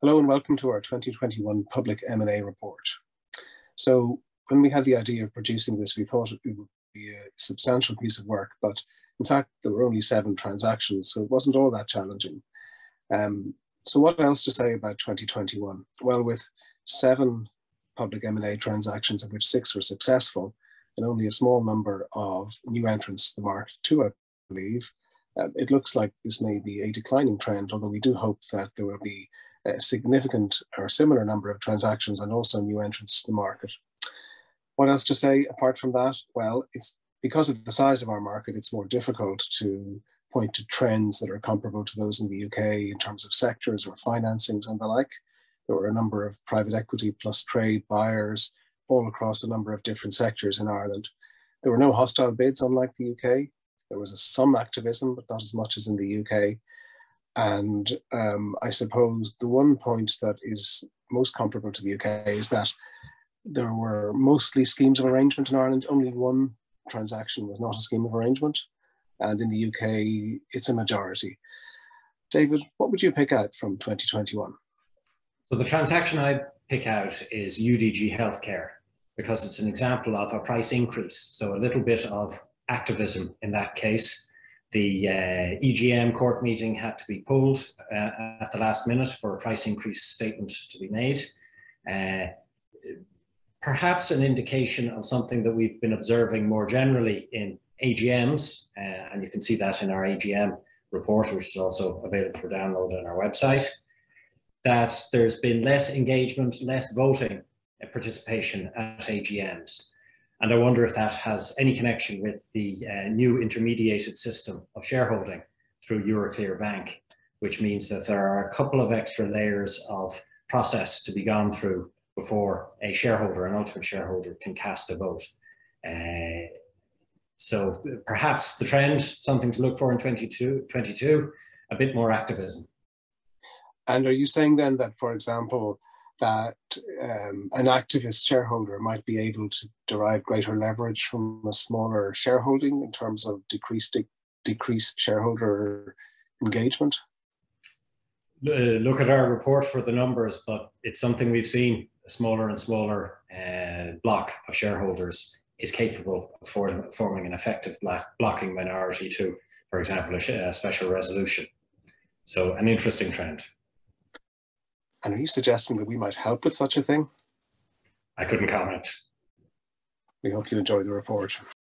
Hello and welcome to our 2021 Public M&A Report. So when we had the idea of producing this, we thought it would be a substantial piece of work, but in fact, there were only 7 transactions, so it wasn't all that challenging. So what else to say about 2021? Well, with 7 public M&A transactions, of which 6 were successful, and only a small number of new entrants to the market, 2 I believe, it looks like this may be a declining trend, although we do hope that there will be a significant or similar number of transactions and also new entrants to the market. What else to say apart from that? Well, it's because of the size of our market, it's more difficult to point to trends that are comparable to those in the UK in terms of sectors or financings and the like. There were a number of private equity plus trade buyers all across a number of different sectors in Ireland. There were no hostile bids, unlike the UK. There was some activism, but not as much as in the UK. And I suppose the one point that is most comparable to the UK is that there were mostly schemes of arrangement in Ireland. Only one transaction was not a scheme of arrangement. And in the UK, it's a majority. David, what would you pick out from 2021? So the transaction I pick out is UDG Healthcare, because it's an example of a price increase. So a little bit of activism in that case. The EGM court meeting had to be pulled at the last minute for a price increase statement to be made. Perhaps an indication of something that we've been observing more generally in AGMs, and you can see that in our AGM report, which is also available for download on our website, that there's been less engagement, less voting participation at AGMs. And I wonder if that has any connection with the new intermediated system of shareholding through Euroclear Bank, which means that there are a couple of extra layers of process to be gone through before a shareholder, an ultimate shareholder, can cast a vote. So perhaps the trend, something to look for in 2022, a bit more activism. And are you saying then that, for example, that an activist shareholder might be able to derive greater leverage from a smaller shareholding in terms of decreased shareholder engagement? Look at our report for the numbers, but it's something we've seen. A smaller and smaller block of shareholders is capable of forming an effective blocking minority to, for example, a special resolution. So an interesting trend. And are you suggesting that we might help with such a thing? I couldn't comment. We hope you enjoy the report.